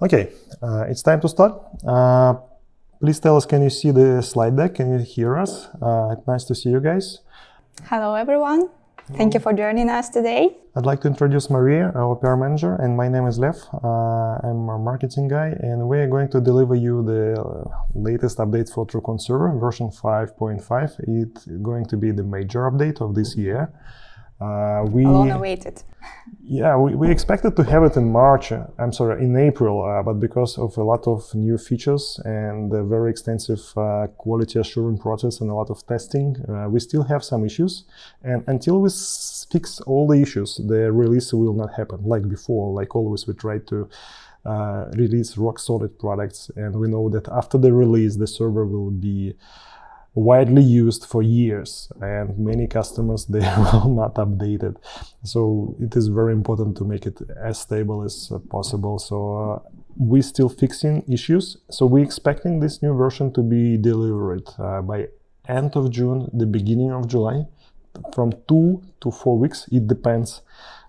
Okay, it's time to start. Please tell us, can you see the slide deck? Can you hear us? It's nice to see you guys. Hello, everyone. Thank you for joining us today. I'd like to introduce Maria, our PR manager, and my name is Lev. I'm a marketing guy, and we are going to deliver you the latest update for TrueConf Server, version 5.5. It's going to be the major update of this year. Long awaited. Yeah, we expected to have it in April, but because of a lot of new features and a very extensive quality assurance process and a lot of testing, we still have some issues. And until we fix all the issues, the release will not happen. Like before, like always, we try to release rock-solid products, and we know that after the release, the server will be widely used for years, and many customers, they will not update it. So it is very important to make it as stable as possible. So we're still fixing issues. So we're expecting this new version to be delivered by end of June, the beginning of July, from 2 to 4 weeks. It depends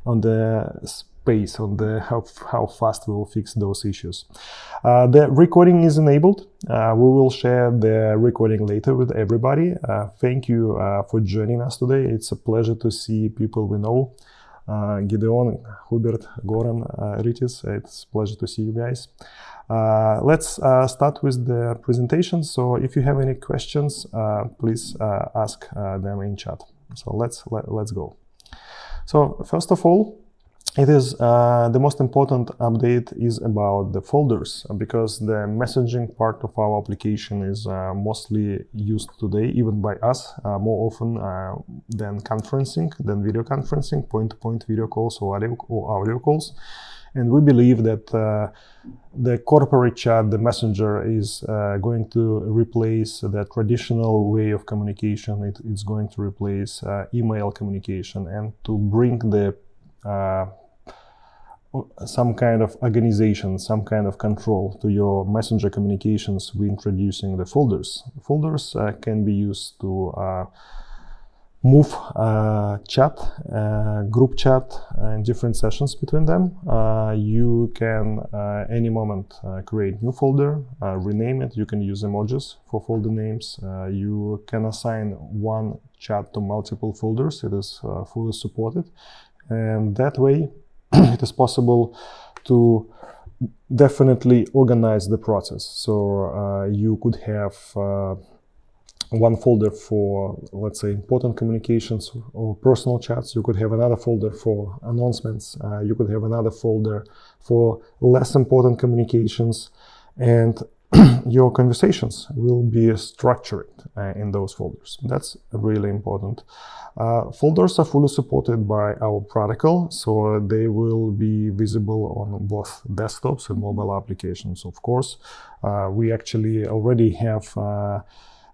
on the pace, on the how fast we will fix those issues. The recording is enabled. We will share the recording later with everybody. Thank you for joining us today. It's a pleasure to see people we know. Gideon, Hubert, Goran, Rytis, it's a pleasure to see you guys. Let's start with the presentation. So if you have any questions, please ask them in chat. So let's go. So first of all, it is the most important update is about the folders, because the messaging part of our application is mostly used today, even by us, more often than video conferencing, point-to-point video calls or audio calls. And we believe that the corporate chat, the messenger, is going to replace the traditional way of communication. It's going to replace email communication, and to bring the some kind of organization, some kind of control to your messenger communications, we're introducing the folders. Folders can be used to move chat, group chat, and different sessions between them. You can any moment create new folder, rename it. You can use emojis for folder names. You can assign one chat to multiple folders. It is fully supported, and that way it is possible to definitely organize the process. So you could have one folder for, let's say, important communications or personal chats. You could have another folder for announcements. You could have another folder for less important communications, and your conversations will be structured in those folders. That's really important. Folders are fully supported by our protocol, so they will be visible on both desktops and mobile applications, of course. We actually already have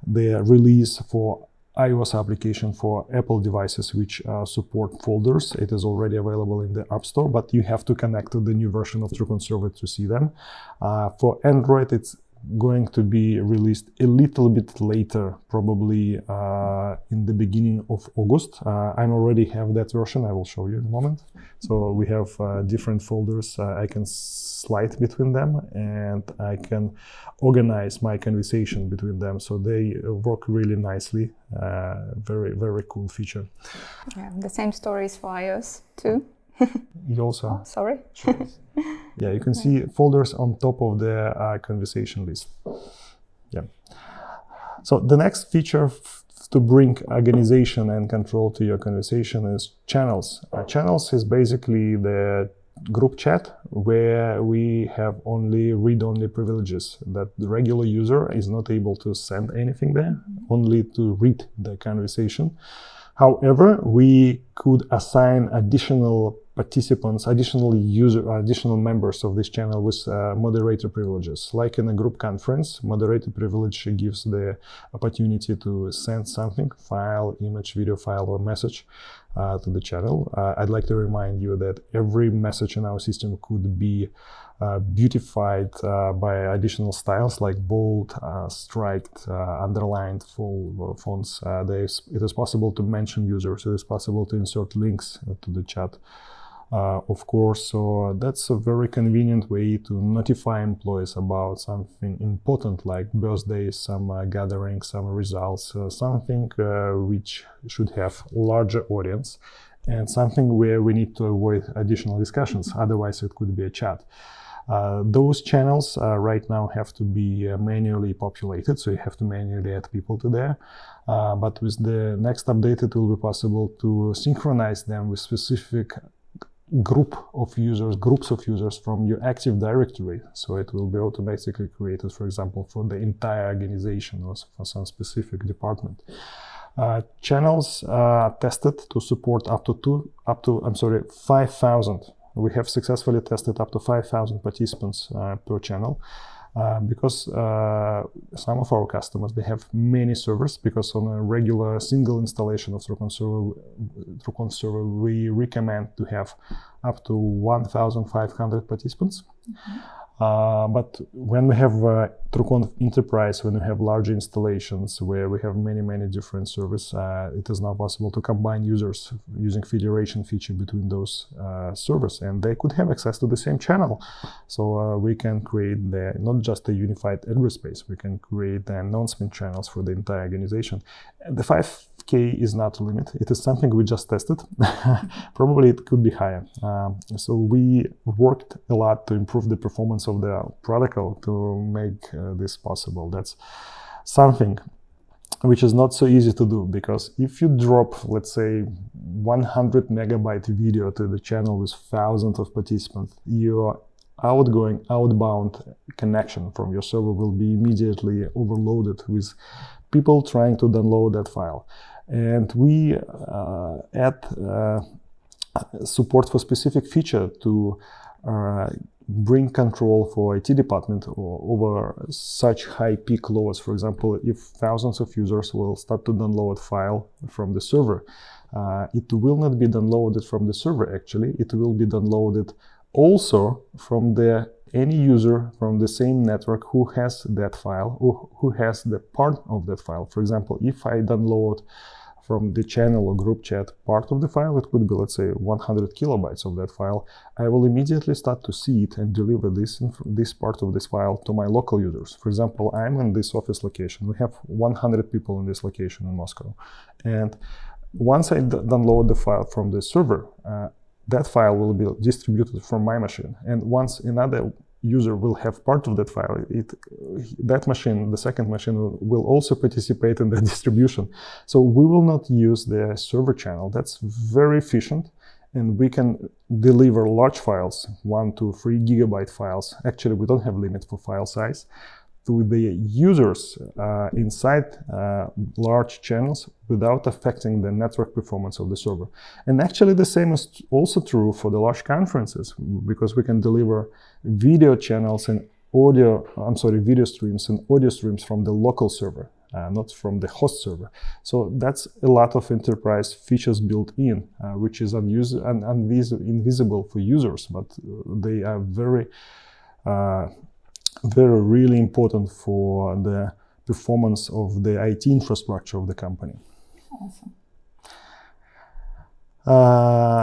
the release for iOS application for Apple devices which support folders. It is already available in the App Store, but you have to connect to the new version of TrueConf Server to see them. For Android, it's going to be released a little bit later, probably in the beginning of August. I already have that version. I will show you in a moment. So we have different folders. I can slide between them, and I can organize my conversation between them. So they work really nicely. Very, very cool feature. Yeah, the same story is for iOS too. You also. Oh, sorry. Yeah, you can see folders on top of the conversation list. Yeah. So the next feature to bring organization and control to your conversation is channels. Channels is basically the group chat where we have only read-only privileges, that the regular user is not able to send anything there, only to read the conversation. However, we could assign additional participants, additional members of this channel with moderator privileges. Like in a group conference, moderator privilege gives the opportunity to send something, file, image, video file, or message to the channel. I'd like to remind you that every message in our system could be beautified by additional styles like bold, striped, underlined, full fonts. It is possible to mention users. It is possible to insert links to the chat. of course. So that's a very convenient way to notify employees about something important like birthdays, some gatherings, some results, something which should have larger audience, and something where we need to avoid additional discussions. Otherwise, it could be a chat. Those channels right now have to be manually populated, so you have to manually add people to there. But with the next update, it will be possible to synchronize them with specific groups of users from your Active Directory. So it will be automatically created, for example, for the entire organization or for some specific department. Channels are tested to support up to 5,000. We have successfully tested up to 5,000 participants per channel because some of our customers, they have many servers, because on a regular single installation of TrueConf Server, we recommend to have up to 1,500 participants. But when we have TrueConf Enterprise, when we have larger installations where we have many different servers, it is now possible to combine users using federation feature between those servers, and they could have access to the same channel. So we can create not just a unified address space, we can create the announcement channels for the entire organization. The 5K is not a limit. It is something we just tested. Probably it could be higher. So we worked a lot to improve the performance of the protocol to make this possible. That's something which is not so easy to do, because if you drop, let's say, 100 megabyte video to the channel with thousands of participants, your outbound connection from your server will be immediately overloaded with people trying to download that file. And we add support for specific feature to bring control for IT department over such high peak loads. For example, if thousands of users will start to download file from the server, it will not be downloaded from the server actually, it will be downloaded also from any user from the same network who has that file, or who has the part of that file. For example, if I download from the channel or group chat part of the file, it could be, let's say, 100 kilobytes of that file. I will immediately start to see it and deliver this part of this file to my local users. For example, I'm in this office location. We have 100 people in this location in Moscow. And once I download the file from the server, that file will be distributed from my machine. And once another user will have part of that file, that machine, the second machine, will also participate in the distribution. So we will not use the server channel. That's very efficient, and we can deliver large files, 1 to 3 gigabyte files. Actually, we don't have limit for file size, to the users inside large channels without affecting the network performance of the server. And actually the same is also true for the large conferences, because we can deliver video channels and video streams and audio streams from the local server, not from the host server. So that's a lot of enterprise features built in, which is invisible for users, but they are very really important for the performance of the IT infrastructure of the company. Awesome.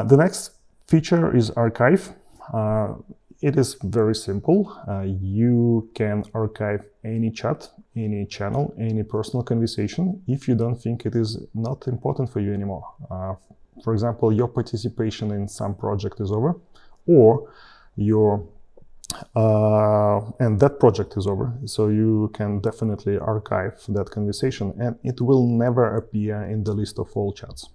The next feature is archive. It is very simple. You can archive any chat, any channel, any personal conversation if you don't think it is not important for you anymore. For example, your participation in some project is over, or and that project is over, so you can definitely archive that conversation, and it will never appear in the list of all chats.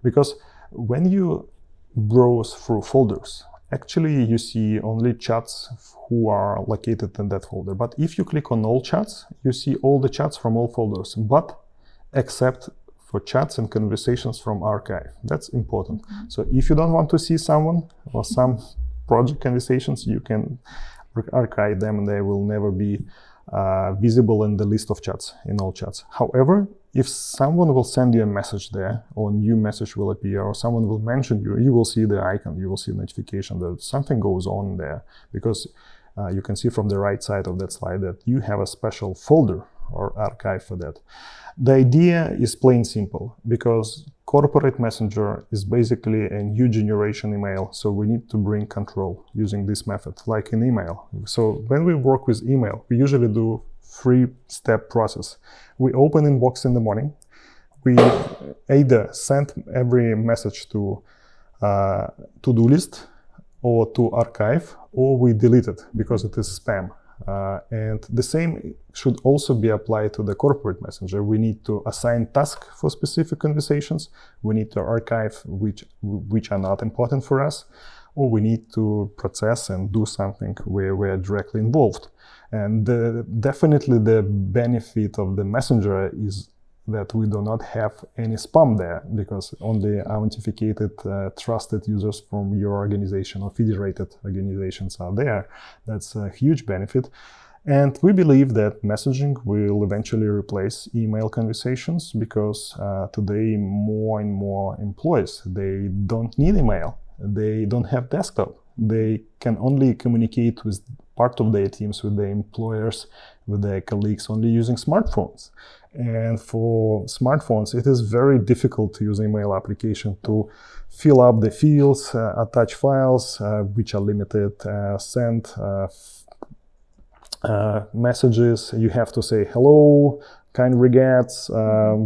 Because when you browse through folders, actually you see only chats who are located in that folder. But if you click on all chats, you see all the chats from all folders, but except for chats and conversations from archive. That's important. So if you don't want to see someone or some project conversations, you can archive them, and they will never be visible in the list of chats, in all chats. However, if someone will send you a message there, or a new message will appear, or someone will mention you, you will see the icon, you will see notification that something goes on there, because you can see from the right side of that slide that you have a special folder or archive for that. The idea is plain simple, because corporate messenger is basically a new generation email, so we need to bring control using this method, like in email. So when we work with email, we usually do 3-step process. We open inbox in the morning. We either send every message to to-do list or to archive, or we delete it because it is spam. And the same should also be applied to the corporate messenger. We need to assign tasks for specific conversations. We need to archive which are not important for us, or we need to process and do something where we're directly involved. And definitely the benefit of the messenger is that we do not have any spam there, because only authenticated, trusted users from your organization or federated organizations are there. That's a huge benefit. And we believe that messaging will eventually replace email conversations, because today more and more employees, they don't need email. They don't have desktop. They can only communicate with part of their teams, with their employers, with their colleagues, only using smartphones. And for smartphones, it is very difficult to use email application to fill up the fields, attach files, which are limited, send messages. You have to say hello, kind regards,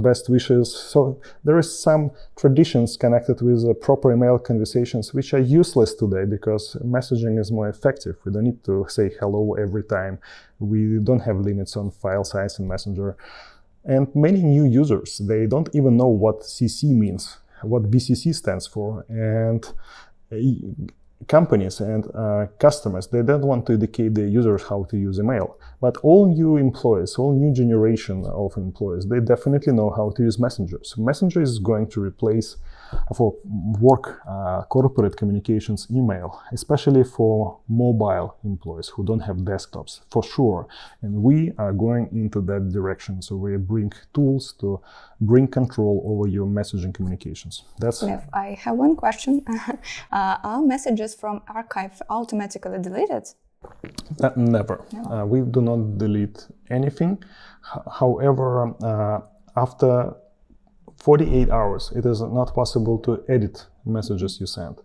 best wishes. So there is some traditions connected with proper email conversations which are useless today, because messaging is more effective. We don't need to say hello every time. We don't have limits on file size in Messenger. And many new users, they don't even know what CC means, what BCC stands for. And companies and customers, they don't want to educate their users how to use email. But all new employees, all new generation of employees, they definitely know how to use Messenger. So Messenger is going to replace, for work corporate communications, email, especially for mobile employees who don't have desktops, for sure. And we are going into that direction. So we bring tools to bring control over your messaging communications. That's Lev, I have one question. Are messages from archive automatically deleted? Never. We do not delete anything. However, after 48 hours, it is not possible to edit messages you send.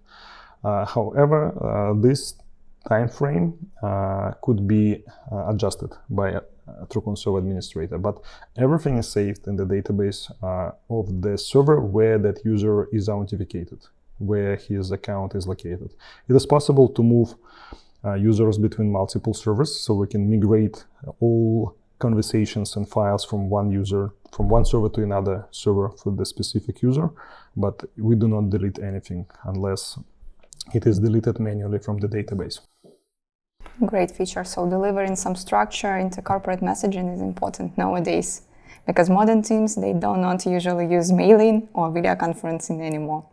However, this time frame could be adjusted by a TrueConf Server administrator, but everything is saved in the database of the server where that user is authenticated, where his account is located. It is possible to move users between multiple servers, so we can migrate all conversations and files from one server to another server for the specific user, but we do not delete anything unless it is deleted manually from the database. Great feature. So delivering some structure into corporate messaging is important nowadays, because modern teams, they do not usually use mailing or video conferencing anymore.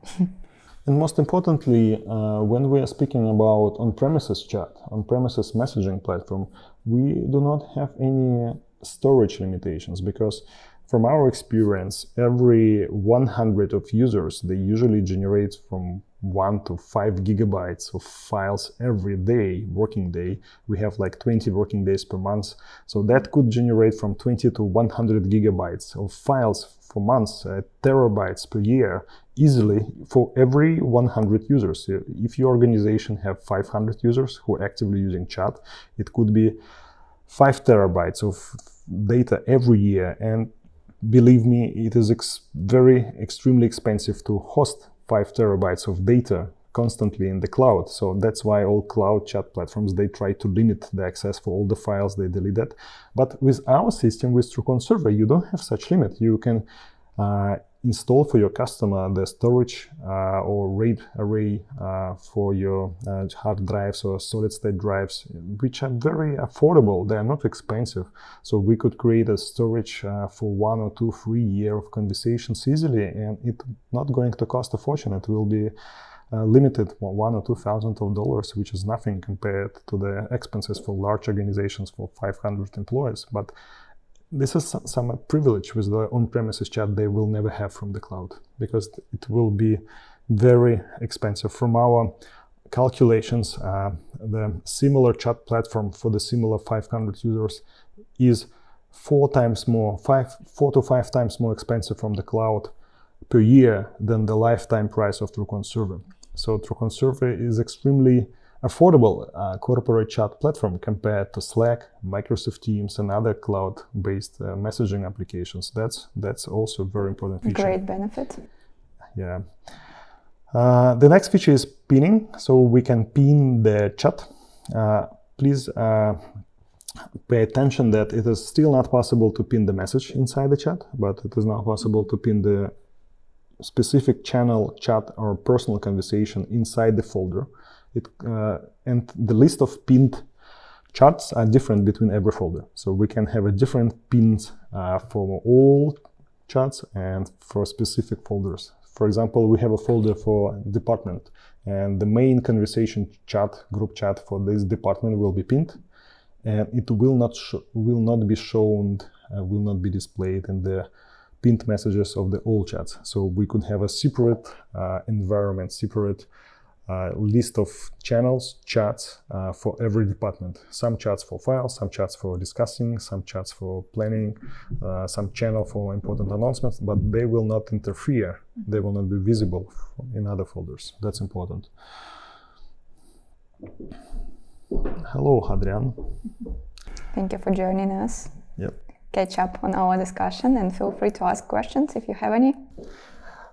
And most importantly, when we are speaking about on-premises chat, on-premises messaging platform, we do not have any storage limitations, because from our experience, every 100 of users, they usually generate from 1 to 5 gigabytes of files every day, working day. We have like 20 working days per month. So that could generate from 20 to 100 gigabytes of files for months, terabytes per year, easily for every 100 users. If your organization have 500 users who are actively using chat, it could be 5 terabytes of data every year. And believe me, it is extremely expensive to host 5 terabytes of data constantly in the cloud. So that's why all cloud chat platforms, they try to limit the access for all the files they deleted. But with our system, with TrueConf Server, you don't have such limit. You can install for your customer the storage or RAID array for your hard drives or solid state drives, which are very affordable. They are not expensive. So we could create a storage for 1 or 2, 3 years of conversations easily, and it's not going to cost a fortune. It will be limited for $1,000 or $2,000, which is nothing compared to the expenses for large organizations for 500 employees. But this is some privilege with the on-premises chat they will never have from the cloud, because it will be very expensive. From our calculations, the similar chat platform for the similar 500 users is 4 to 5 times more expensive from the cloud per year than the lifetime price of TrueConf Server. So TrueConf Server is extremely affordable corporate chat platform compared to Slack, Microsoft Teams, and other cloud-based messaging applications. That's also a very important feature. Great benefit. Yeah. The next feature is pinning, so we can pin the chat. Please pay attention that it is still not possible to pin the message inside the chat, but it is now possible to pin the specific channel, chat, or personal conversation inside the folder. And the list of pinned chats are different between every folder. So we can have a different pins for all chats and for specific folders. For example, we have a folder for department, and the main conversation chat, group chat for this department will be pinned, and it will not be shown, will not be displayed in the pinned messages of the all chats. So we could have a separate environment, separate list of channels, chats for every department. Some chats for files, some chats for discussing, some chats for planning, some channel for important announcements, but they will not interfere. They will not be visible in other folders. That's important. Hello, Adrian. Thank you for joining us. Yep. Catch up on our discussion and feel free to ask questions if you have any.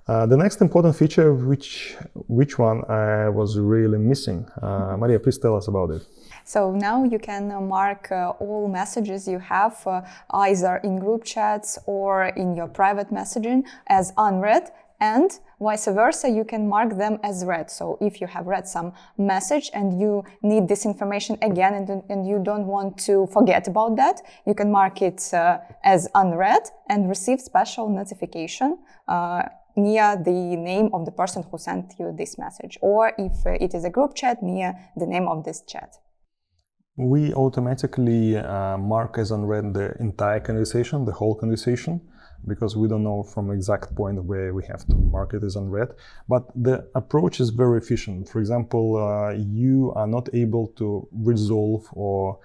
The next important feature, which one I was really missing. Maria, please tell us about it. So now you can mark all messages you have either in group chats or in your private messaging as unread, and vice versa, you can mark them as read. So if you have read some message and you need this information again and you don't want to forget about that, you can mark it as unread and receive special notification near the name of the person who sent you this message, or if it is a group chat, near the name of this chat. We automatically mark as unread the entire conversation, the whole conversation, because we don't know from exact point where we have to mark it as unread. But the approach is very efficient. For example, you are not able to resolve or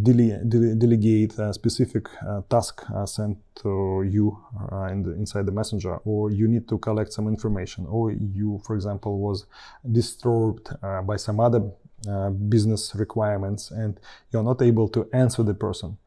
delegate a specific task sent to you inside the messenger, or you need to collect some information, or you, for example, was disturbed by some other business requirements and you're not able to answer the person.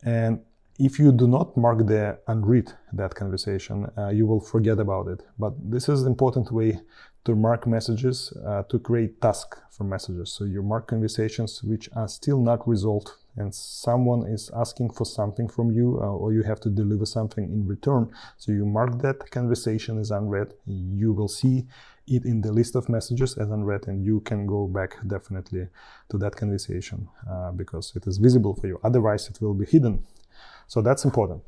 And if you do not mark the unread that conversation, you will forget about it. But this is an important way to mark messages, to create tasks for messages. So you mark conversations which are still not resolved and someone is asking for something from you, or you have to deliver something in return. So you mark that conversation as unread. You will see it in the list of messages as unread, and you can go back definitely to that conversation because it is visible for you. Otherwise, it will be hidden. So that's important.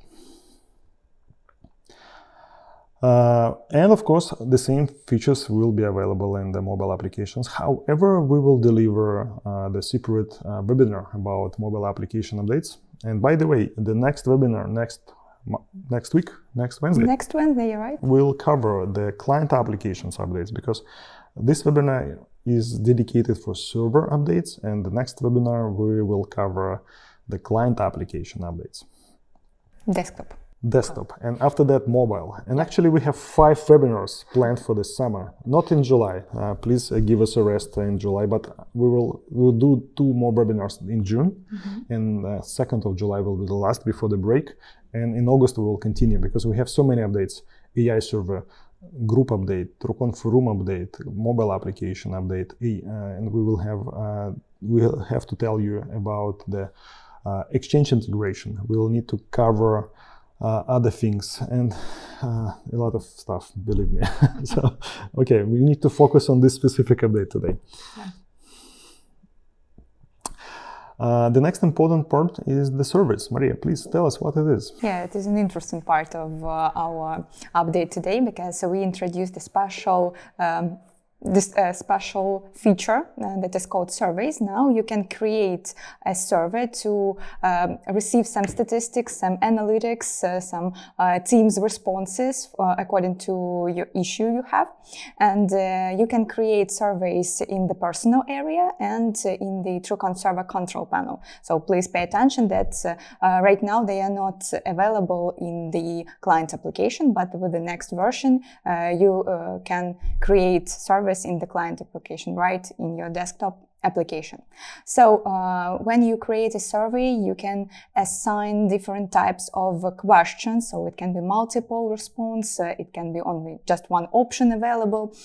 And of course, the same features will be available in the mobile applications. However, we will deliver the separate webinar about mobile application updates. And by the way, the next webinar, next week, next Wednesday. Next Wednesday, you're right. We'll cover the client applications updates, because this webinar is dedicated for server updates, and the next webinar we will cover the client application updates. Desktop, and after that mobile. And actually we have 5 webinars planned for this summer, not in July. Please give us a rest in July, but we'll do 2 more webinars in June, and 2nd of July will be the last before the break, and in August we will continue because we have so many updates: AI server, group update, TrueConf room update, mobile application update, and we'll have to tell you about the Exchange integration. We'll need to cover other things and a lot of stuff, believe me. So, okay, we need to focus on this specific update today. The next important part is the service. Maria, please tell us what it is. Yeah, it is an interesting part of our update today, because we introduced a special this special feature that is called surveys. Now you can create a survey to receive some statistics, some analytics, some team's responses according to your issue you have. And you can create surveys in the personal area and in the TrueConf Server control panel. So please pay attention that right now they are not available in the client application, but with the next version you can create surveys in the client application right in your desktop application. So when you create a survey, you can assign different types of questions. So it can be multiple response, it can be only just one option available.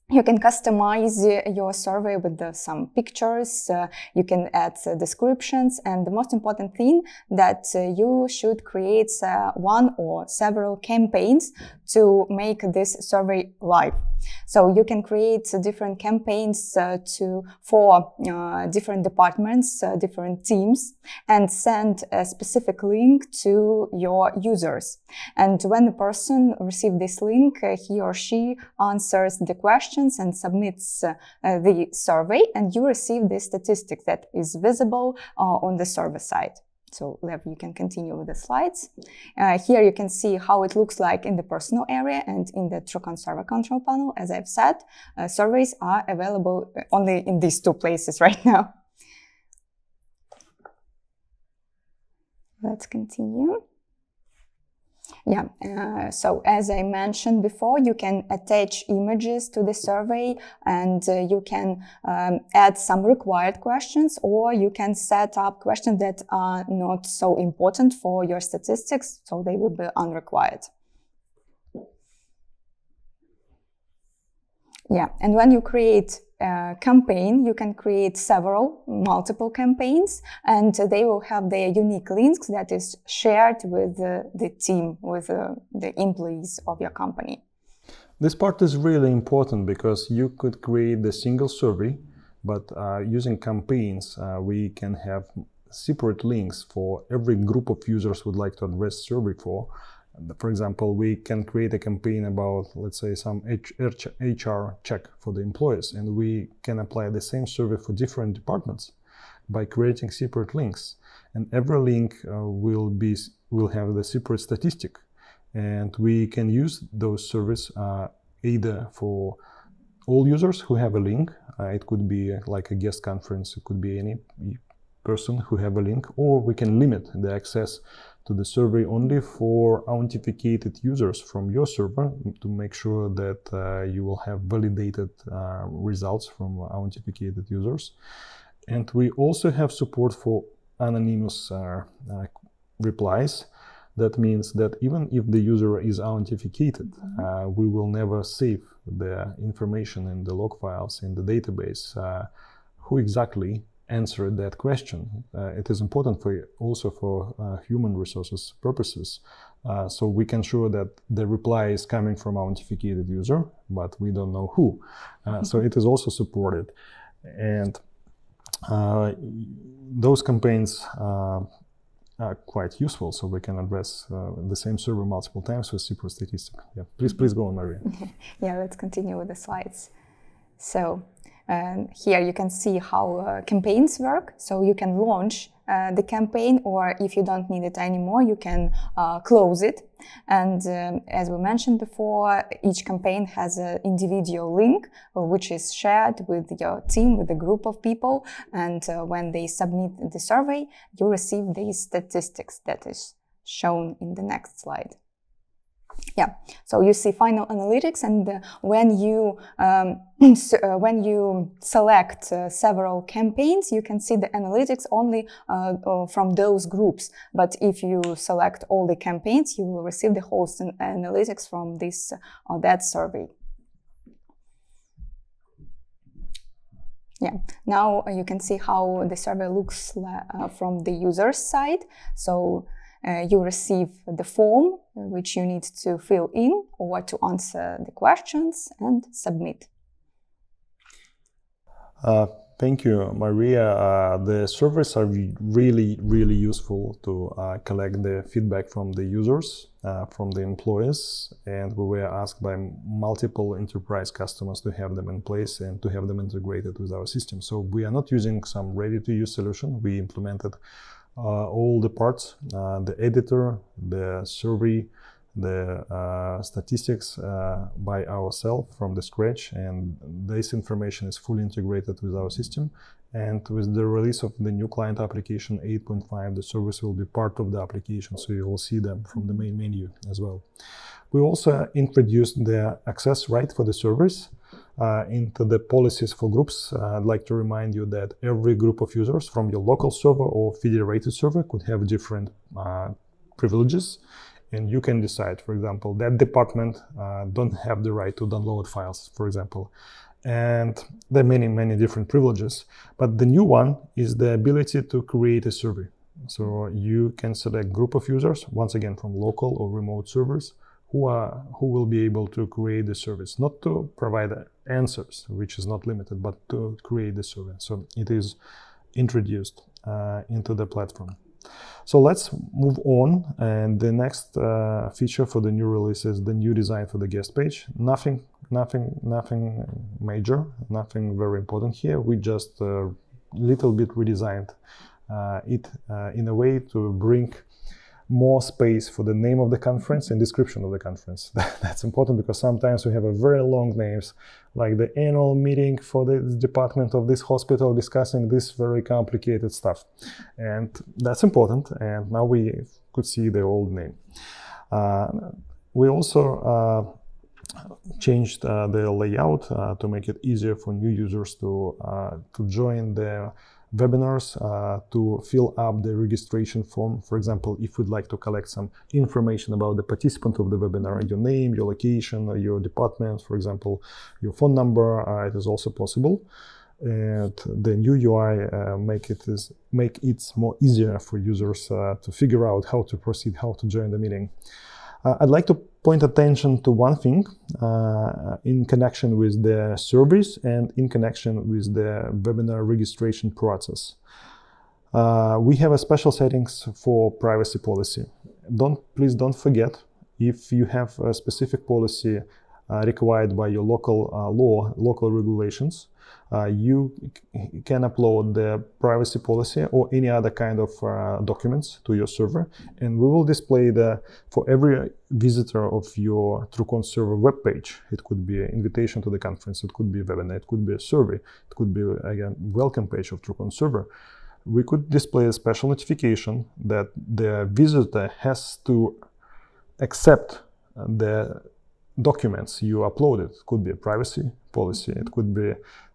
You can customize your survey with some pictures, you can add descriptions, and the most important thing that you should create one or several campaigns to make this survey live. So you can create different campaigns for different departments, different teams, and send a specific link to your users. And when the person receives this link, he or she answers the questions and submits the survey, and you receive the statistics that is visible on the server side. So Lev, you can continue with the slides. Here you can see how it looks like in the personal area and in the TrueConf Server control panel. As I've said, surveys are available only in these two places right now. Let's continue. Yeah, so as I mentioned before, you can attach images to the survey, and you can add some required questions, or you can set up questions that are not so important for your statistics, so they will be unrequired. Yeah, and when you create a campaign, you can create multiple campaigns, and they will have their unique links that is shared with the team, with the employees of your company. This part is really important because you could create the single survey, but using campaigns, we can have separate links for every group of users who would like to address survey for. For example, we can create a campaign about, let's say, some HR check for the employees, and we can apply the same survey for different departments by creating separate links. And every link will have the separate statistic, and we can use those surveys either for all users who have a link. It could be like a guest conference, it could be any person who have a link, or we can limit the access to the survey only for authenticated users from your server to make sure that you will have validated results from authenticated users. And we also have support for anonymous replies. That means that even if the user is authenticated, we will never save the information in the log files in the database who exactly answered that question. It is important also for human resources purposes. So we can show that the reply is coming from authenticated user, but we don't know who. So it is also supported. And those campaigns are quite useful, so we can address the same server multiple times with separate statistics. Yeah, please go on, Maria. Yeah, let's continue with the slides. So here you can see how campaigns work. So you can launch the campaign, or if you don't need it anymore, you can close it. And as we mentioned before, each campaign has an individual link which is shared with your team, with a group of people. And when they submit the survey, you receive these statistics that is shown in the next slide. Yeah, so you see final analytics, and when you select several campaigns, you can see the analytics only from those groups. But if you select all the campaigns, you will receive the whole analytics from this or that survey. Yeah, now you can see how the survey looks from the user's side. So you receive the form which you need to fill in or to answer the questions and submit. Thank you, Maria. The servers are really useful to collect the feedback from the users, from the employees, and we were asked by multiple enterprise customers to have them in place and to have them integrated with our system. So we are not using some ready-to-use solution. We implemented all the parts, the editor, the survey, the statistics by ourselves from the scratch, and this information is fully integrated with our system. And with the release of the new client application 8.5, the service will be part of the application, so you will see them from the main menu as well. We also introduced the access right for the servers into the policies for groups. I'd like to remind you that every group of users from your local server or federated server could have different privileges. And you can decide, for example, that department don't have the right to download files, for example. And there are many different privileges. But the new one is the ability to create a survey. So you can select group of users, once again from local or remote servers, who will be able to create the service, not to provide answers, which is not limited, but to create the survey. So it is introduced into the platform. So let's move on, and the next feature for the new release is the new design for the guest page. Nothing major, nothing very important here. We just little bit redesigned it in a way to bring more space for the name of the conference and description of the conference. That's important because sometimes we have a very long names, like the annual meeting for the department of this hospital discussing this very complicated stuff. And that's important, and now we could see the old name. We also changed the layout to make it easier for new users to join the webinars, to fill up the registration form. For example, if we'd like to collect some information about the participant of the webinar, your name, your location, your department, for example, your phone number, it is also possible. And the new UI make it more easier for users to figure out how to proceed, how to join the meeting. I'd like to point attention to one thing in connection with the service and in connection with the webinar registration process. We have a special settings for privacy policy. Please don't forget, if you have a specific policy required by your local law, local regulations, you can upload the privacy policy or any other kind of documents to your server, and we will display for every visitor of your TrueConf Server web page. It could be an invitation to the conference, it could be a webinar, it could be a survey, it could be, again, welcome page of TrueConf Server. We could display a special notification that the visitor has to accept the documents you uploaded. It could be a privacy policy, it could be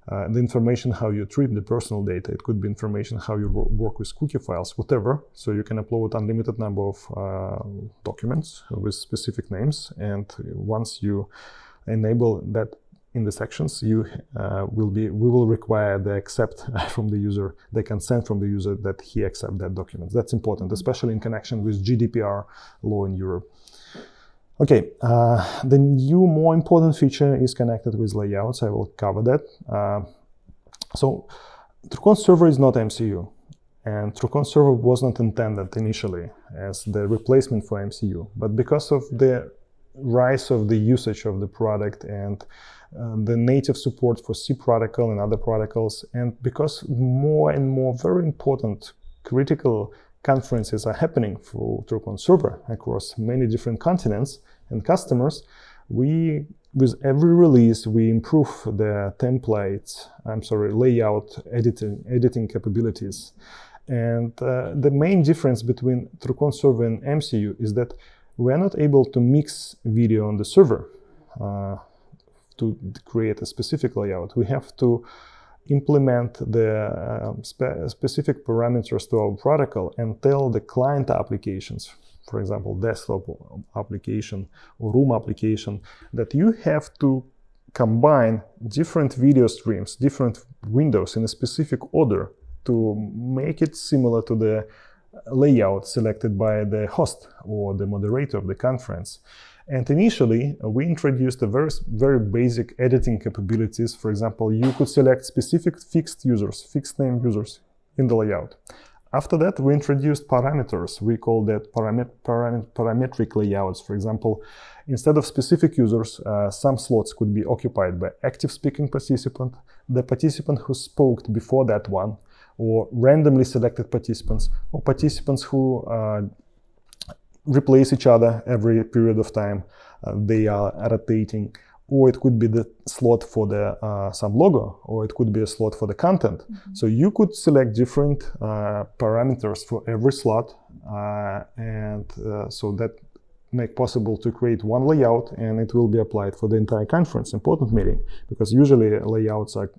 the information how you treat the personal data, it could be information how you work with cookie files, whatever. So you can upload unlimited number of documents with specific names, and once you enable that in the sections, we will require the accept from the user, the consent from the user that he accept that document. That's important, especially in connection with GDPR law in Europe. Okay, the new, more important feature is connected with layouts. I will cover that. So TrueConf Server is not MCU, and TrueConf Server was not intended initially as the replacement for MCU. But because of the rise of the usage of the product and the native support for C protocol and other protocols, and because more and more very important critical conferences are happening for TrueConf Server across many different continents and customers, with every release, we improve the templates, layout, editing capabilities. And the main difference between TrueConf Server and MCU is that we are not able to mix video on the server to create a specific layout. We have to implement the specific parameters to our protocol and tell the client applications, for example, desktop application or room application, that you have to combine different video streams, different windows in a specific order to make it similar to the layout selected by the host or the moderator of the conference. And initially, we introduced a very basic editing capabilities. For example, you could select specific fixed name users in the layout. After that, we introduced parameters. We call that parametric layouts. For example, instead of specific users, some slots could be occupied by active speaking participant, the participant who spoke before that one, or randomly selected participants, or participants who replace each other every period of time. They are rotating. Or it could be the slot for the some logo, or it could be a slot for the content. Mm-hmm. So you could select different parameters for every slot, so that make possible to create one layout, and it will be applied for the entire conference, important meeting, because usually layouts are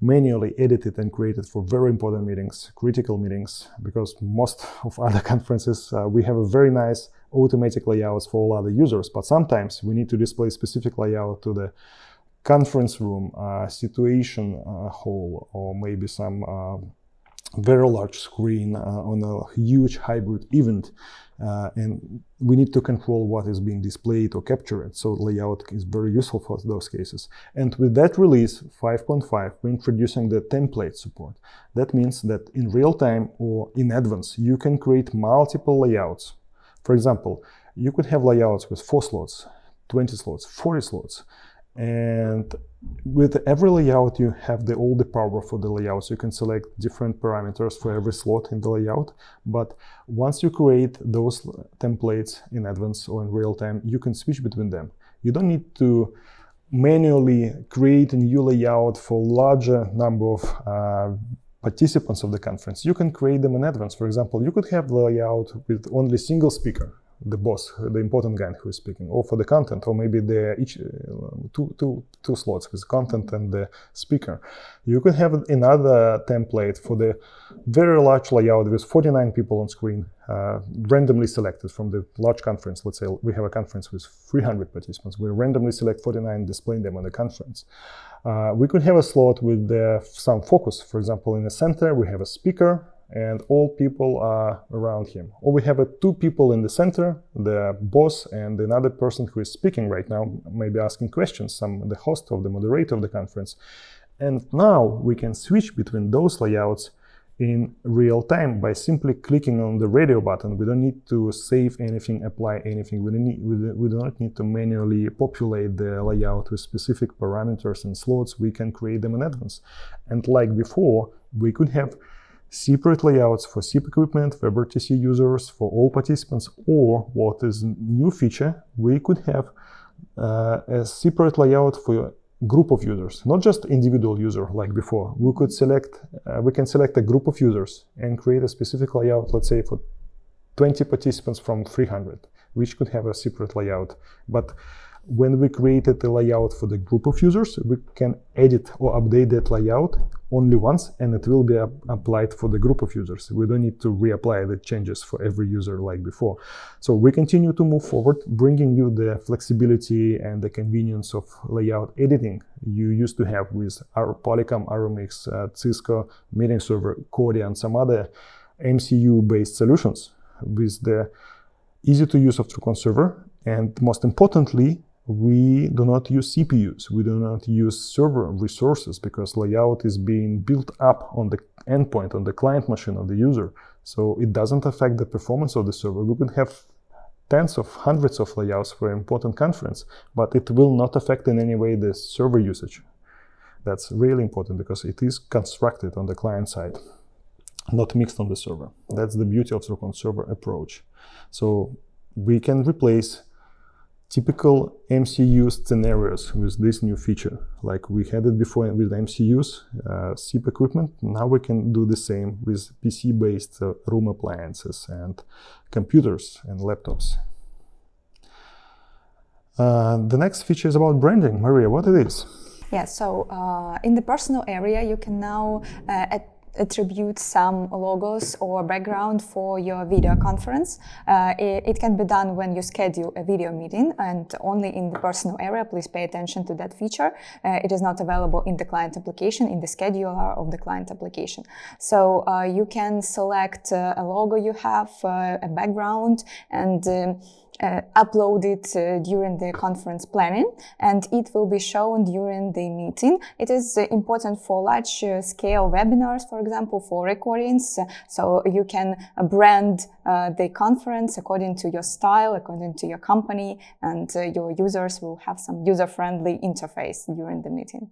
manually edited and created for very important meetings, critical meetings, because most of other conferences, we have a very nice automatic layouts for all other users, but sometimes we need to display specific layout to the conference room, situation hall, or maybe some very large screen on a huge hybrid event. And we need to control what is being displayed or captured. So layout is very useful for those cases. And with that release 5.5, we're introducing the template support. That means that in real time or in advance, you can create multiple layouts. For example, you could have layouts with 4 slots, 20 slots, 40 slots. And with every layout, you have all the power for the layouts. You can select different parameters for every slot in the layout. But once you create those templates in advance or in real time, you can switch between them. You don't need to manually create a new layout for larger number of participants of the conference. You can create them in advance. For example, you could have the layout with only single speaker, the boss, the important guy who is speaking, or for the content, or maybe each two slots with content and the speaker. You could have another template for the very large layout with 49 people on screen, randomly selected from the large conference. Let's say we have a conference with 300 participants. We randomly select 49, displaying them on the conference. We could have a slot with some focus. For example, in the center, we have a speaker, and all people are around him. Or we have 2 people in the center, the boss and another person who is speaking right now, maybe asking questions, the host or the moderator of the conference. And now we can switch between those layouts in real time by simply clicking on the radio button. We don't need to save anything, apply anything. We do not need to manually populate the layout with specific parameters and slots. We can create them in advance. And like before, we could have separate layouts for SIP equipment, WebRTC users, for all participants, or what is new feature, we could have a separate layout for a group of users, not just individual user like before. We can select a group of users and create a specific layout, let's say for 20 participants from 300, which could have a separate layout. But when we created the layout for the group of users, we can edit or update that layout only once, and it will be applied for the group of users. We don't need to reapply the changes for every user like before. So we continue to move forward, bringing you the flexibility and the convenience of layout editing you used to have with our Polycom, Aromix, Cisco, Meeting Server, Cordia, and some other MCU-based solutions with the easy to use of TrueConf Server. And most importantly, we do not use CPUs. We do not use server resources because layout is being built up on the endpoint, on the client machine of the user. So it doesn't affect the performance of the server. We could have tens of hundreds of layouts for an important conference, but it will not affect in any way the server usage. That's really important because it is constructed on the client side, not mixed on the server. That's the beauty of TrueConf Server approach. So we can replace typical MCU scenarios with this new feature. Like we had it before with MCUs, SIP equipment. Now we can do the same with PC-based room appliances and computers and laptops. The next feature is about branding. Maria, what it is? Yeah, so in the personal area, you can now attribute some logos or background for your video conference. It can be done when you schedule a video meeting and only in the personal area. Please pay attention to that feature. It is not available in the client application, in the scheduler of the client application. So you can select a logo you have, a background, and upload it during the conference planning, and it will be shown during the meeting. It is important for large-scale webinars, for example, for recordings, so you can brand the conference according to your style, according to your company, and your users will have some user-friendly interface during the meeting.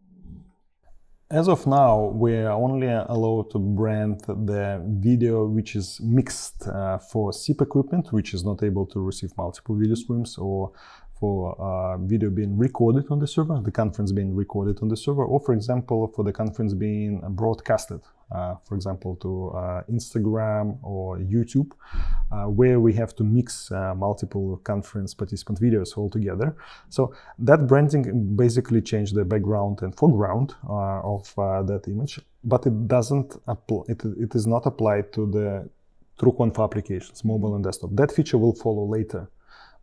As of now, we are only allowed to brand the video which is mixed for SIP equipment, which is not able to receive multiple video streams, or for video being recorded on the server, the conference being recorded on the server, or for example, for the conference being broadcasted, for example, to Instagram or YouTube, where we have to mix multiple conference participant videos all together. So that branding basically changed the background and foreground of that image, but it doesn't it is not applied to the TrueConf applications, mobile and desktop. That feature will follow later.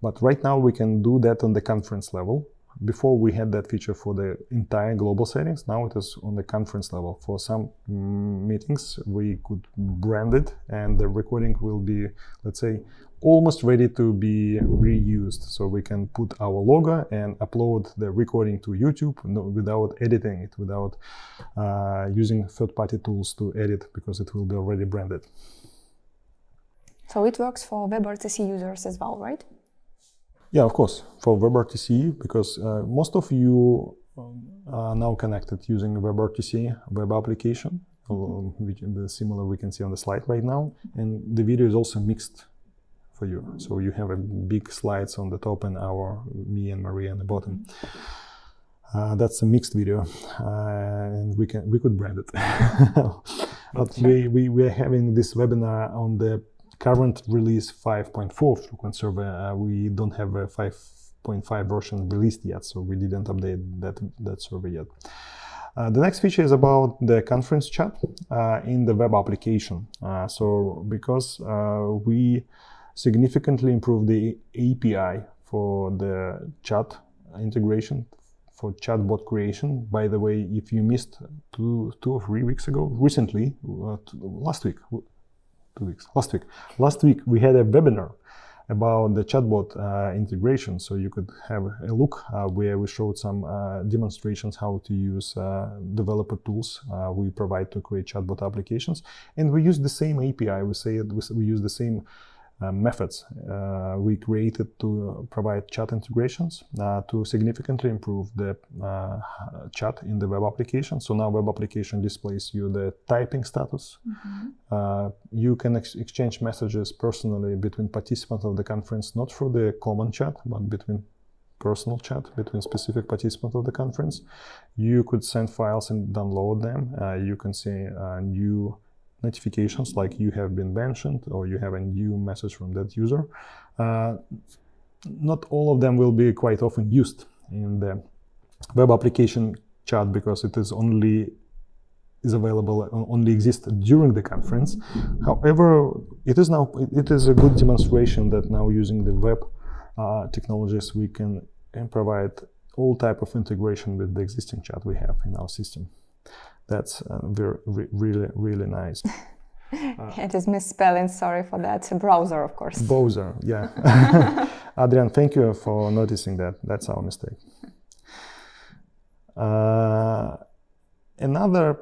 But right now we can do that on the conference level. Before we had that feature for the entire global settings. Now it is on the conference level. For some meetings we could brand it, and the recording will be, let's say, almost ready to be reused. So we can put our logo and upload the recording to YouTube without editing it, without using third-party tools to edit, because it will be already branded. So it works for WebRTC users as well, right? Yeah, of course, for WebRTC, because most of you are now connected using WebRTC web application, which is similar we can see on the slide right now, and the video is also mixed for you. So you have a big slides on the top and me and Maria on the bottom. That's a mixed video, and we could brand it. But we are having this webinar on the current release 5.4 of TrueConf Server. We don't have a 5.5 version released yet, so we didn't update that server yet. The next feature is about the conference chat in the web application. So because we significantly improved the API for the chat integration, for chatbot creation. By the way, if you missed 2 or 3 weeks ago, recently, last week we had a webinar about the chatbot integration, so you could have a look where we showed some demonstrations how to use developer tools we provide to create chatbot applications, and we use the same API. We use the same methods we created to provide chat integrations to significantly improve the chat in the web application. So now web application displays you the typing status. You can exchange messages personally between participants of the conference, not through the common chat, but between personal chat between specific participants of the conference. You could send files and download them. You can see new notifications like you have been mentioned, or you have a new message from that user. Not all of them will be quite often used in the web application chat, because it is only exists during the conference. However, it is a good demonstration that now using the web technologies we can provide all type of integration with the existing chat we have in our system. That's really nice. It is misspelling, sorry for that. Browser, of course. Browser, yeah. Adrian, thank you for noticing that. That's our mistake. Another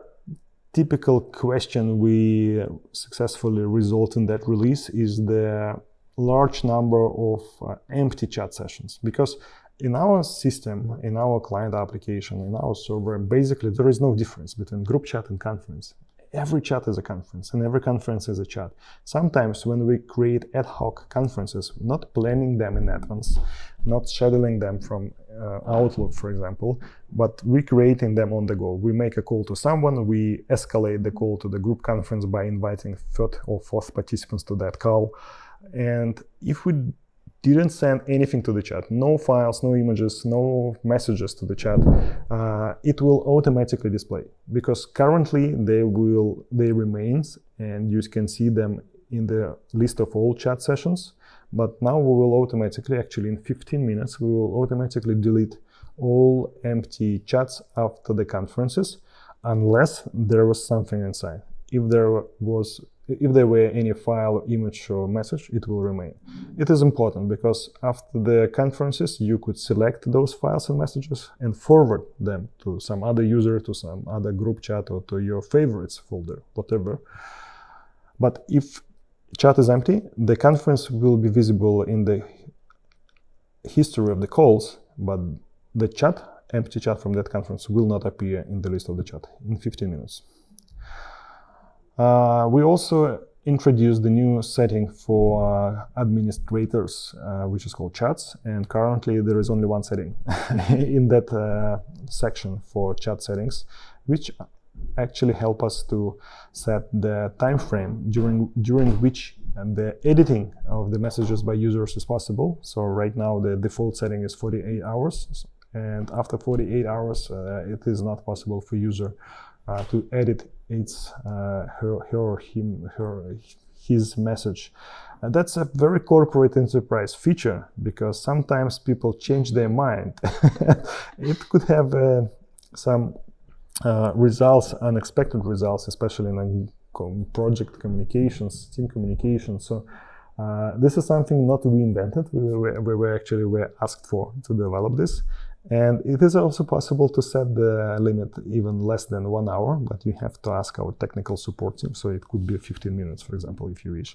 typical question we successfully resolved in that release is the large number of empty chat sessions, because in our system, in our client application, in our server, basically there is no difference between group chat and conference. Every chat is a conference, and every conference is a chat. Sometimes when we create ad hoc conferences, not planning them in advance, not scheduling them from Outlook, for example, but recreating them on the go. We make a call to someone, we escalate the call to the group conference by inviting third or fourth participants to that call. And if we didn't send anything to the chat, no files, no images, no messages to the chat, it will automatically display, because currently they remains and you can see them in the list of all chat sessions. But now we will automatically, actually in 15 minutes, we will automatically delete all empty chats after the conferences, unless there was something inside. if there were any file, image, or message, it will remain. It is important because after the conferences, you could select those files and messages and forward them to some other user, to some other group chat, or to your favorites folder, whatever. But if chat is empty, the conference will be visible in the history of the calls, but the empty chat from that conference will not appear in the list of the chat in 15 minutes. We also introduced the new setting for administrators, which is called chats, and currently there is only one setting in that section for chat settings, which actually help us to set the time frame during which the editing of the messages by users is possible. So right now the default setting is 48 hours, and after 48 hours it is not possible for user to edit his message. That's a very corporate enterprise feature, because sometimes people change their mind. It could have some results, unexpected results, especially in project communications, team communications. So this is something not we invented. We were asked for to develop this. And it is also possible to set the limit even less than 1 hour, but you have to ask our technical support team. So it could be 15 minutes, for example, if you wish.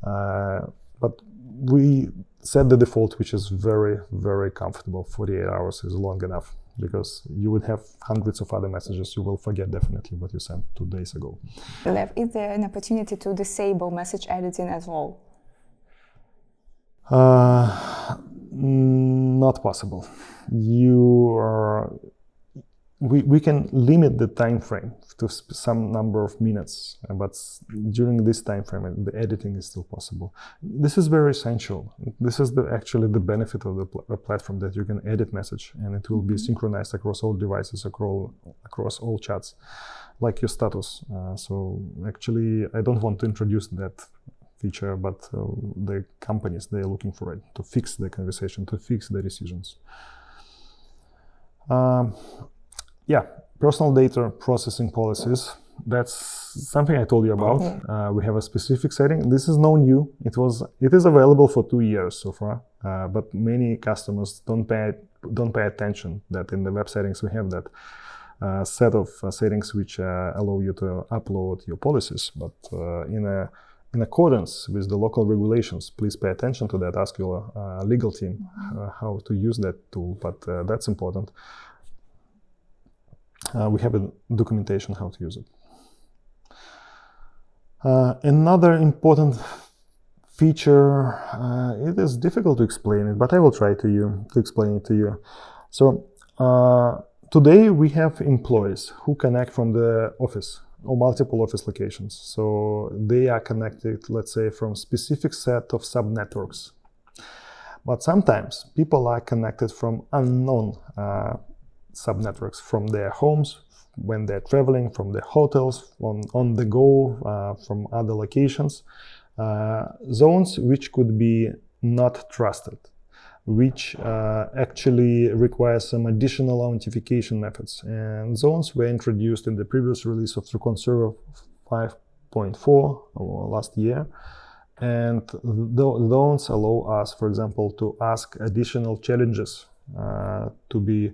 But we set the default, which is very, very comfortable. 48 hours is long enough, because you would have hundreds of other messages. You will forget definitely what you sent 2 days ago. Lev, is there an opportunity to disable message editing as well? Not possible. We can limit the time frame to some number of minutes, but during this time frame, the editing is still possible. This is very essential. This is actually the benefit of the platform, that you can edit message and it will be synchronized across all devices, across all chats, like your status. So actually, I don't want to introduce that feature, but the companies, they are looking for it to fix the conversation, to fix the decisions. Personal data processing policies. That's something I told you about. We have a specific setting. This is no new. It is available for 2 years so far, but many customers don't pay attention that in the web settings we have that set of settings which allow you to upload your policies. But in accordance with the local regulations, please pay attention to that. Ask your legal team how to use that tool, but that's important. We have a documentation how to use it. Another important feature, it is difficult to explain it, but I will try to explain it to you. So today we have employees who connect from the office or multiple office locations. So they are connected, let's say, from specific set of subnetworks. But sometimes people are connected from unknown subnetworks, from their homes, when they're traveling, from their hotels, on the go, from other locations. Zones which could be not trusted, which actually require some additional authentication methods. And zones were introduced in the previous release of TrueConf Server 5.4 last year. And zones allow us, for example, to ask additional challenges to be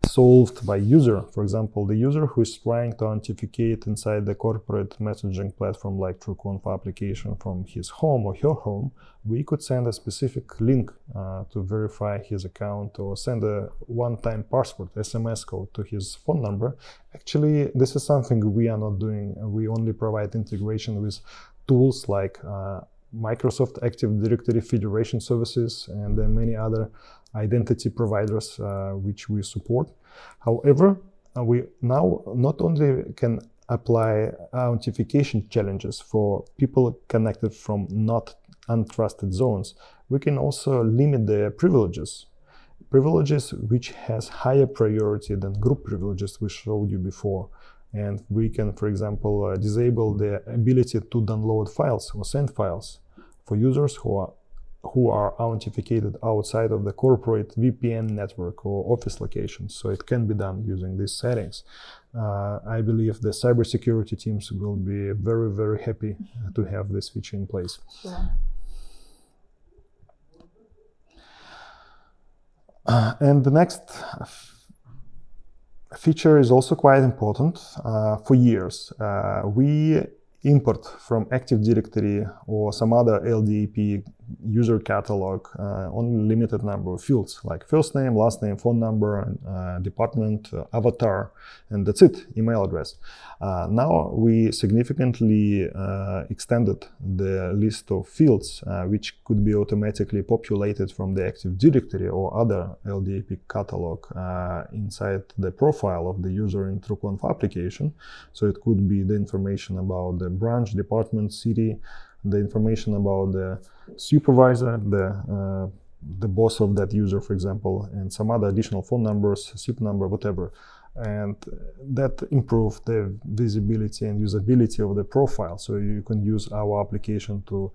solved by user. For example, the user who is trying to authenticate inside the corporate messaging platform like TrueConf application from his home or her home, we could send a specific link to verify his account, or send a one-time password, SMS code to his phone number. Actually, this is something we are not doing. We only provide integration with tools like Microsoft Active Directory Federation services and many other identity providers which we support. However, we now not only can apply authentication challenges for people connected from not untrusted zones, we can also limit their privileges which has higher priority than group privileges we showed you before. And we can, for example, disable the ability to download files or send files for users who are who are authenticated outside of the corporate VPN network or office location. So it can be done using these settings. I believe the cybersecurity teams will be very, very happy to have this feature in place. Sure. And the next feature is also quite important. For years, we import from Active Directory or some other LDAP user catalog only limited number of fields, like first name, last name, phone number, department, avatar, and that's it, email address. Now we significantly extended the list of fields which could be automatically populated from the Active Directory or other LDAP catalog inside the profile of the user in TrueConf application. So it could be the information about the branch, department, city, the information about the supervisor, the boss of that user, for example, and some other additional phone numbers, SIP number, whatever. And that improved the visibility and usability of the profile. So you can use our application to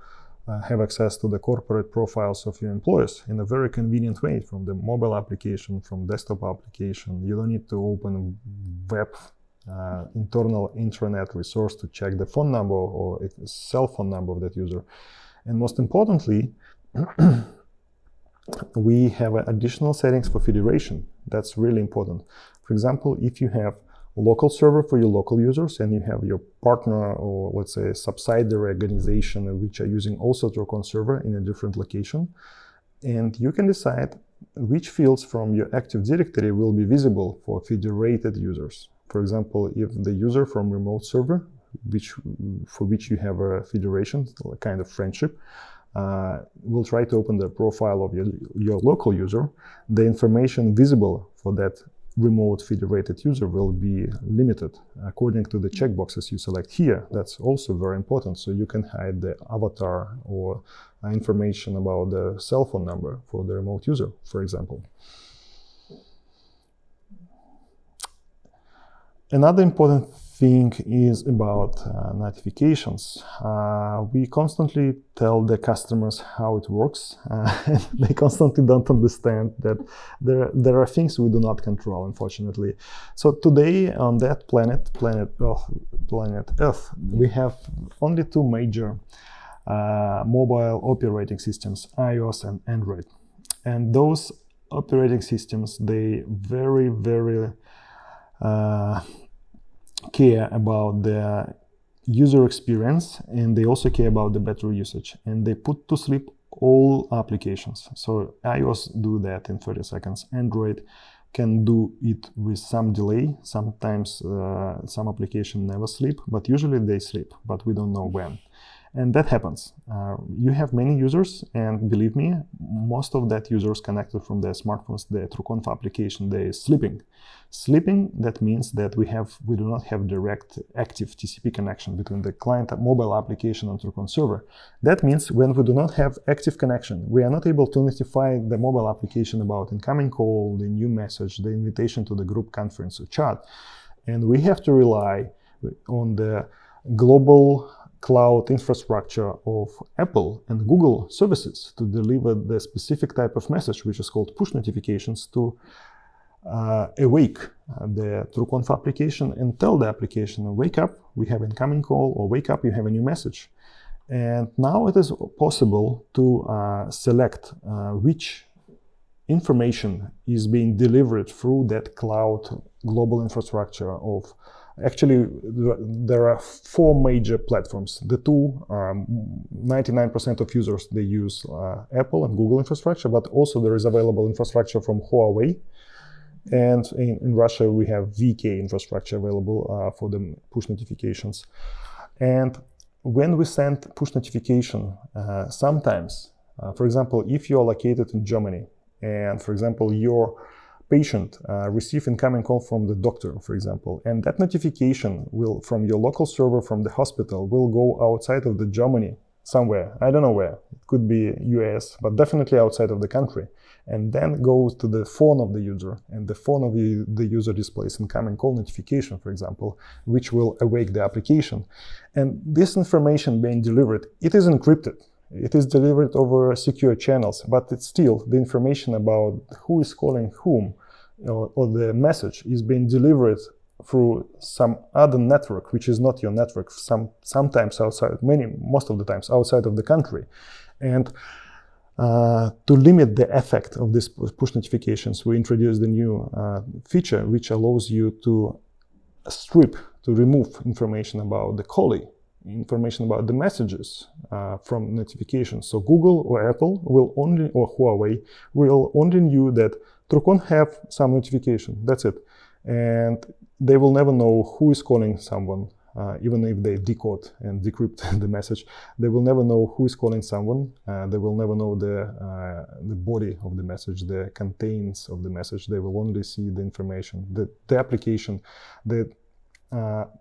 have access to the corporate profiles of your employees in a very convenient way, from the mobile application, from desktop application. You don't need to open web internal intranet resource to check the phone number or cell phone number of that user. And most importantly, we have additional settings for federation. That's really important. For example, if you have a local server for your local users and you have your partner or let's say subsidiary organization which are using also TrueConf Server in a different location, and you can decide which fields from your Active Directory will be visible for federated users. For example, if the user from remote server, for which you have a federation, a kind of friendship, will try to open the profile of your local user, the information visible for that remote federated user will be limited according to the checkboxes you select here. That's also very important. So you can hide the avatar or information about the cell phone number for the remote user, for example. Another important thing is about notifications. We constantly tell the customers how it works. And they constantly don't understand that there are things we do not control, unfortunately. So today on that planet Earth, we have only two major mobile operating systems, iOS and Android. And those operating systems, they very care about the user experience, and they also care about the battery usage, and they put to sleep all applications. So iOS do that in 30 seconds. Android can do it with some delay. Sometimes some applications never sleep, but usually they sleep, but we don't know when. And that happens. You have many users, and believe me, most of that users connected from their smartphones, the TrueConf application, they're sleeping. Sleeping, that means that we do not have direct active TCP connection between the client mobile application and TrueConf server. That means when we do not have active connection, we are not able to notify the mobile application about incoming call, the new message, the invitation to the group conference or chat. And we have to rely on the global cloud infrastructure of Apple and Google services to deliver the specific type of message, which is called push notifications, to awake the TrueConf application and tell the application, wake up, we have incoming call, or wake up, you have a new message. And now it is possible to select which information is being delivered through that cloud global infrastructure of. Actually, there are four major platforms. The two, 99% of users, they use Apple and Google infrastructure, but also there is available infrastructure from Huawei. And in Russia, we have VK infrastructure available for the push notifications. And when we send push notification, sometimes, for example, if you're located in Germany, and for example, your patient receive incoming call from the doctor, for example, and that notification will, from your local server from the hospital, will go outside of the Germany somewhere. I don't know where. It could be US, but definitely outside of the country. And then goes to the phone of the user, and the phone of the user displays incoming call notification, for example, which will awake the application. And this information being delivered, it is encrypted. It is delivered over secure channels, but it's still the information about who is calling whom, or the message is being delivered through some other network, which is not your network, sometimes outside, most of the times outside of the country. And to limit the effect of these push notifications, we introduced a new feature which allows you to remove information about the callee, information about the messages from notifications. So Google or Apple will only, or Huawei, will only know that TrueConf have some notification, that's it. And they will never know who is calling someone, even if they decode and decrypt the message. They will never know who is calling someone. They will never know the body of the message, the contents of the message. They will only see the information, the application, the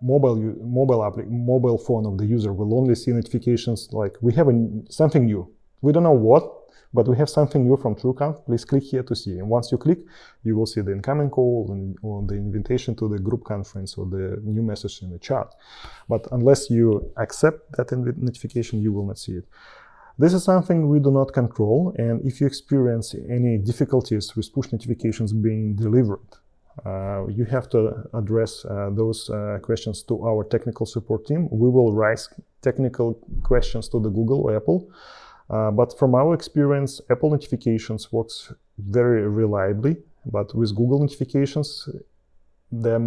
mobile phone of the user will only see notifications like, we have something new. We don't know what, but we have something new from TrueConf. Please click here to see. And once you click, you will see the incoming call or the invitation to the group conference or the new message in the chat. But unless you accept that notification, you will not see it. This is something we do not control. And if you experience any difficulties with push notifications being delivered, you have to address those questions to our technical support team. We will raise technical questions to the Google or Apple. But from our experience, Apple notifications works very reliably. But with Google notifications, there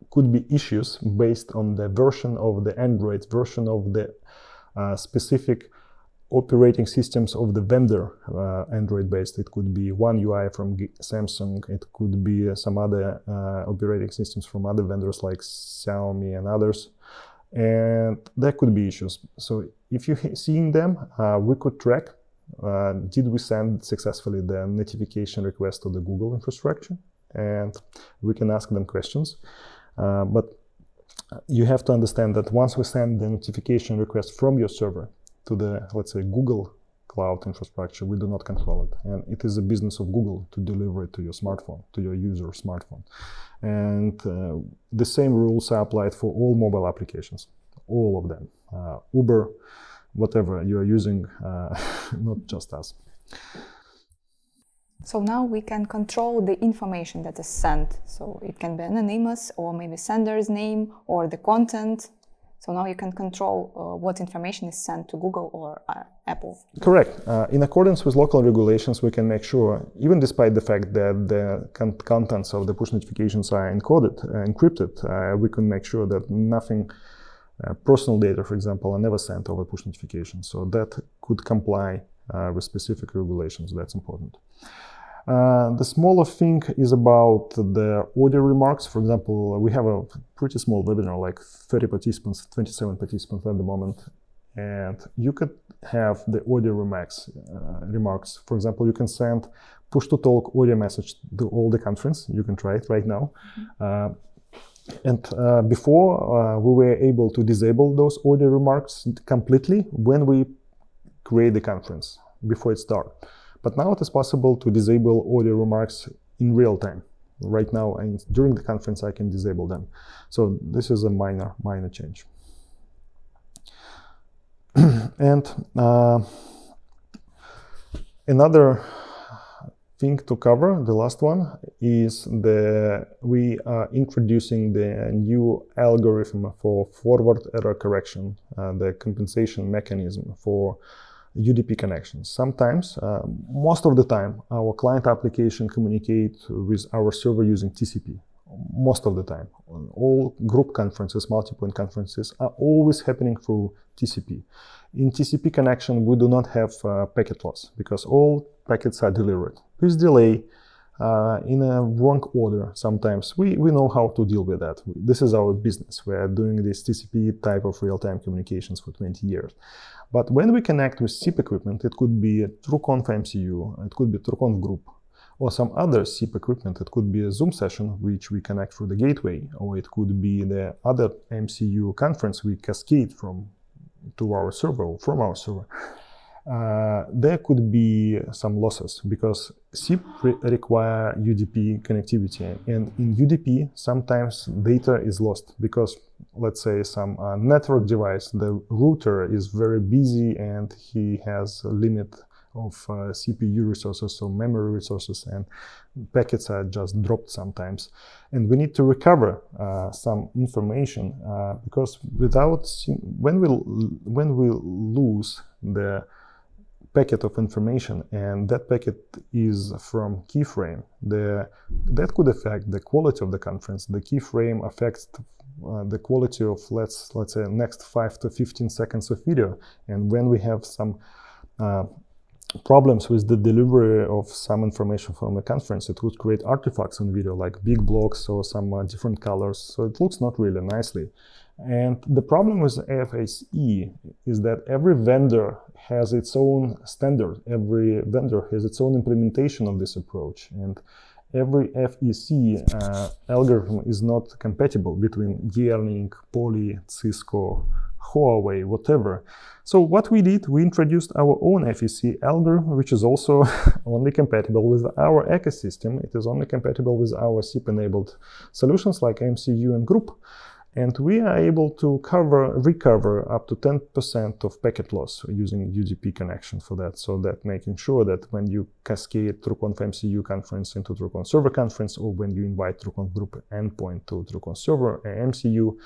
could be issues based on the version of the Android, version of the specific operating systems of the vendor, Android-based. It could be One UI from Samsung. It could be some other operating systems from other vendors like Xiaomi and others. And there could be issues. So if you're seeing them, we could track, did we send successfully the notification request to the Google infrastructure? And we can ask them questions. But you have to understand that once we send the notification request from your server to the, let's say, Google cloud infrastructure, we do not control it. And it is a business of Google to deliver it to your smartphone, to your user smartphone. And the same rules are applied for all mobile applications, all of them. Uber, whatever you are using, not just us. So now we can control the information that is sent. So it can be anonymous, or maybe sender's name, or the content. So now you can control what information is sent to Google or Apple. Correct. In accordance with local regulations, we can make sure, even despite the fact that the contents of the push notifications are encrypted, we can make sure that nothing, personal data, for example, are never sent over push notifications. So that could comply with specific regulations. That's important. The smaller thing is about the audio remarks. For example, we have a pretty small webinar, like 30 participants, 27 participants at the moment. And you could have the audio remarks. For example, you can send push-to-talk audio message to all the conference. You can try it right now. And before, we were able to disable those audio remarks completely when we create the conference, before it starts. But now it is possible to disable audio remarks in real time. Right now, and during the conference, I can disable them. So this is a minor change. And another thing to cover, the last one, is we are introducing the new algorithm for forward error correction, the compensation mechanism for UDP connections. Sometimes, most of the time, our client application communicates with our server using TCP. Most of the time. All group conferences, multi-point conferences are always happening through TCP. In TCP connection, we do not have packet loss because all packets are delivered with delay, in a wrong order sometimes. We know how to deal with that. This is our business. We are doing this TCP type of real-time communications for 20 years. But when we connect with SIP equipment, it could be a TrueConf MCU, it could be TrueConf group, or some other SIP equipment. It could be a Zoom session, which we connect through the gateway, or it could be the other MCU conference we cascade to our server or from our server. There could be some losses because SIP require UDP connectivity, and in UDP sometimes data is lost because let's say, some network device, the router is very busy and he has a limit of CPU resources, so memory resources, and packets are just dropped sometimes. And we need to recover some information because when we lose the packet of information and that packet is from keyframe, that could affect the quality of the conference. The keyframe affects the quality of let's say next 5 to 15 seconds of video. And when we have some problems with the delivery of some information from the conference, it would create artifacts in video like big blocks or some different colors, so it looks not really nicely. And the problem with FSE is that every vendor has its own standard, every vendor has its own implementation of this approach, and every FEC algorithm is not compatible between Yearning, Poly, Cisco, Huawei, whatever. So what we did, we introduced our own FEC algorithm, which is also only compatible with our ecosystem. It is only compatible with our SIP-enabled solutions like MCU and Group. And we are able to recover up to 10% of packet loss using UDP connection for that. So that making sure that when you cascade TrueConf MCU conference into TrueConf Server conference, or when you invite TrueConf Group endpoint to TrueConf Server MCU,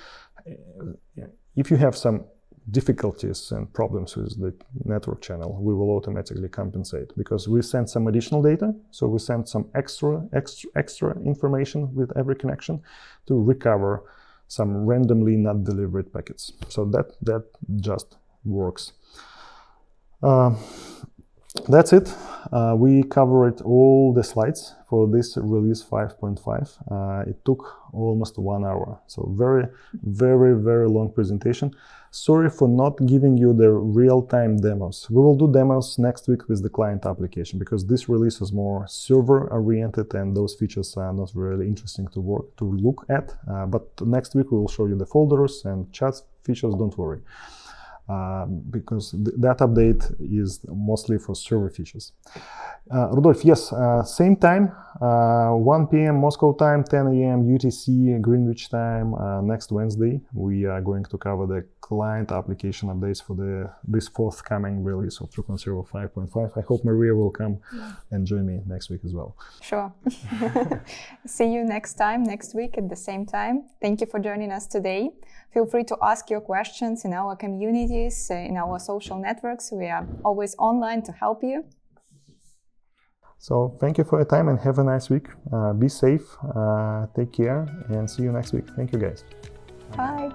if you have some difficulties and problems with the network channel, we will automatically compensate because we send some additional data. So we send some extra information with every connection to recover some randomly not delivered packets. So that just works. That's it. We covered all the slides for this release 5.5. It took almost 1 hour. So very, very, very long presentation. Sorry for not giving you the real-time demos. We will do demos next week with the client application because this release is more server-oriented and those features are not really interesting to look at. But next week we will show you the folders and chat features, don't worry. Because that update is mostly for server features. Rudolf, yes, same time, 1 p.m. Moscow time, 10 a.m. UTC, Greenwich time, next Wednesday. We are going to cover the client application updates for this forthcoming release of TrueConf Server 5.5. I hope Maria will come and join me next week as well. Sure. See you next week at the same time. Thank you for joining us today. Feel free to ask your questions in our communities, in our social networks. We are always online to help you. So thank you for your time and have a nice week. Be safe, take care, and see you next week. Thank you, guys. Bye.